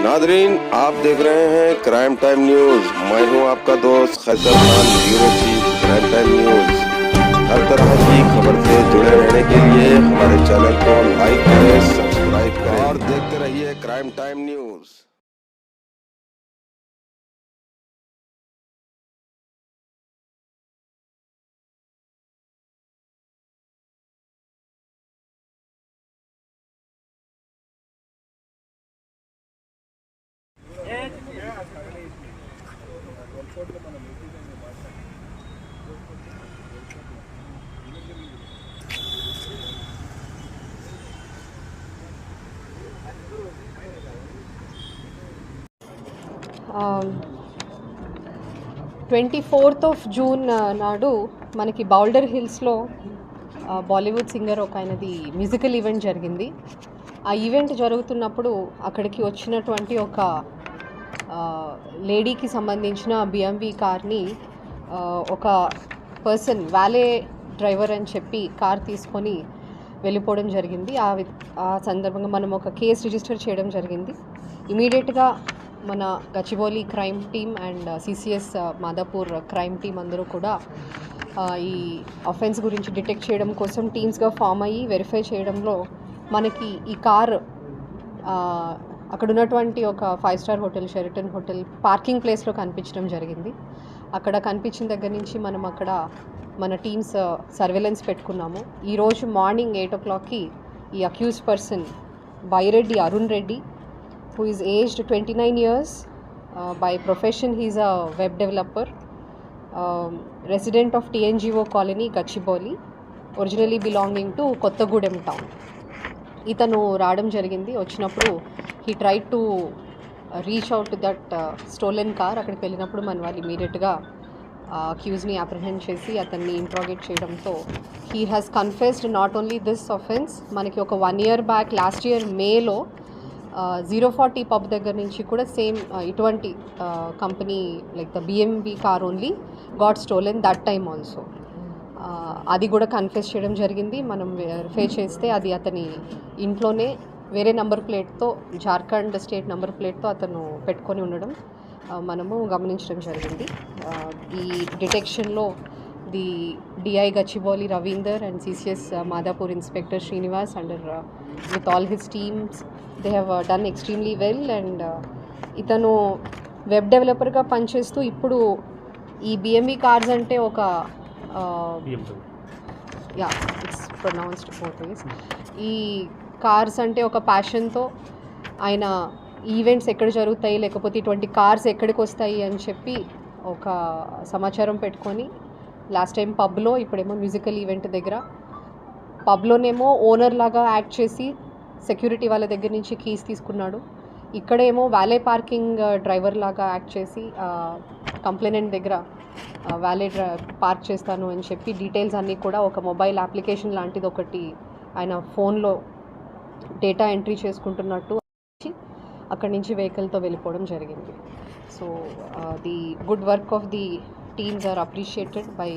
Nadreen, आप देख रहे हैं क्राइम टाइम न्यूज। मैं हूं आपका दोस्त Khaiser Khan, bureau chief crime time news. हर तरह की खबर से जुड़े रहने के लिए हमारे चैनल को लाइक करें, सब्सक्राइब करें और देखते रहिए crime time news. Twenty fourth of June నాడు మనకి బౌల్డర్ హిల్స్లో బాలీవుడ్ సింగర్ ఒక ఆయనది మ్యూజికల్ ఈవెంట్ జరిగింది. ఆ ఈవెంట్ జరుగుతున్నప్పుడు అక్కడికి వచ్చినటువంటి ఒక లేడీకి సంబంధించిన బిఎంవి కార్ని ఒక పర్సన్ వాలే డ్రైవర్ అని చెప్పి కార్ తీసుకొని వెళ్ళిపోవడం జరిగింది. ఆ సందర్భంగా మనం ఒక కేసు రిజిస్టర్ చేయడం జరిగింది. ఇమీడియట్గా మన Gachibowli crime team and CCS Madhapur crime team అందరూ కూడా ఈ అఫెన్స్ గురించి డిటెక్ట్ చేయడం కోసం టీమ్స్గా ఫామ్ అయ్యి వెరిఫై చేయడంలో మనకి ఈ కార్ అక్కడ ఉన్నటువంటి ఒక 5-స్టార్ హోటల్, షెరటన్ హోటల్ పార్కింగ్ ప్లేస్లో కనిపించడం జరిగింది. అక్కడ కనిపించిన దగ్గర నుంచి మనం అక్కడ మన టీమ్స్ సర్వేలెన్స్ పెట్టుకున్నాము. ఈరోజు మార్నింగ్ 8 o'clockకి ఈ accused person Byreddy Arun Reddy, who is aged 29 years. By profession he is a web developer, resident of TNGO colony Gachibowli, originally belonging to Kottagudem town. ఇతను రావడం జరిగింది. వచ్చినప్పుడు he tried to reach out to that stolen car. అక్కడికి వెళ్ళినప్పుడు మన వాళ్ళు ఇమీడియట్గా అక్యూజ్ని apprehend చేసి అతన్ని ఇంట్రాగేట్ చేయడంతో he has confessed not only this offense, మనకి ఒక 1 year బ్యాక్ లాస్ట్ ఇయర్ మేలో 040 పబ్ దగ్గర నుంచి కూడా సేమ్ ఇటువంటి కంపెనీ లైక్ ద బిఎంవి car only got stolen that time also. అది కూడా కన్ఫెస్ చేయడం జరిగింది. మనం వెరిఫై చేస్తే అది అతని ఇంట్లోనే వేరే నెంబర్ ప్లేట్తో, జార్ఖండ్ స్టేట్ నెంబర్ ప్లేట్తో అతను పెట్టుకొని ఉండడం మనము గమనించడం జరిగింది. ఈ డిటెక్షన్లో the DI Gachibowli Ravinder and CCS Madhapur inspector Srinivas under with all his teams, they have done extremely well. And ఇతను వెబ్ డెవలపర్గా పనిచేస్తూ ఇప్పుడు ఈ బిఎంవి కార్స్ అంటే ఒక ఇట్స్ ప్రొనౌన్స్డ్ బోత్ వేస్. ఈ కార్స్ అంటే ఒక ప్యాషన్తో ఆయన ఈవెంట్స్ ఎక్కడ జరుగుతాయి, లేకపోతే ఇటువంటి కార్స్ ఎక్కడికి వస్తాయి అని చెప్పి ఒక సమాచారం పెట్టుకొని లాస్ట్ టైం పబ్లో, ఇప్పుడేమో మ్యూజికల్ ఈవెంట్ దగ్గర పబ్లోనేమో ఓనర్ లాగా యాక్ట్ చేసి సెక్యూరిటీ వాళ్ళ దగ్గర నుంచి కీస్ తీసుకున్నాడు. ఇక్కడేమో వాలే పార్కింగ్ డ్రైవర్ లాగా యాక్ట్ చేసి కంప్లైనెంట్ దగ్గర వాలే పార్క్ చేస్తాను అని చెప్పి డీటెయిల్స్ అన్నీ కూడా ఒక మొబైల్ అప్లికేషన్ లాంటిది ఒకటి ఆయన ఫోన్లో డేటా ఎంట్రీ చేసుకుంటున్నట్టు అక్కడి నుంచి వెహికల్తో వెళ్ళిపోవడం జరిగింది. So the good work of the teams are appreciated by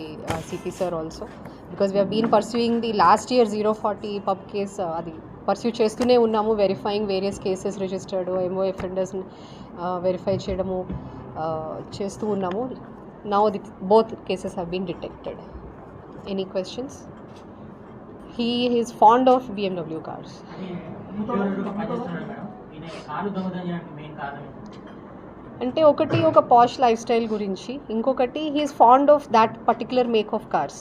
CP sir also, because we have been pursuing the last year 040 pub case. అది పర్స్యూ చేస్తూనే ఉన్నాము, verifying various cases registered MO అఫెండర్స్ని verify చేయడము చేస్తూ ఉన్నాము. Now both cases have been detected. Any questions? He is fond of BMW cars. అంటే ఒకటి ఒక పాష్ లైఫ్ స్టైల్ గురించి, ఇంకొకటి he is fond of that particular make of cars.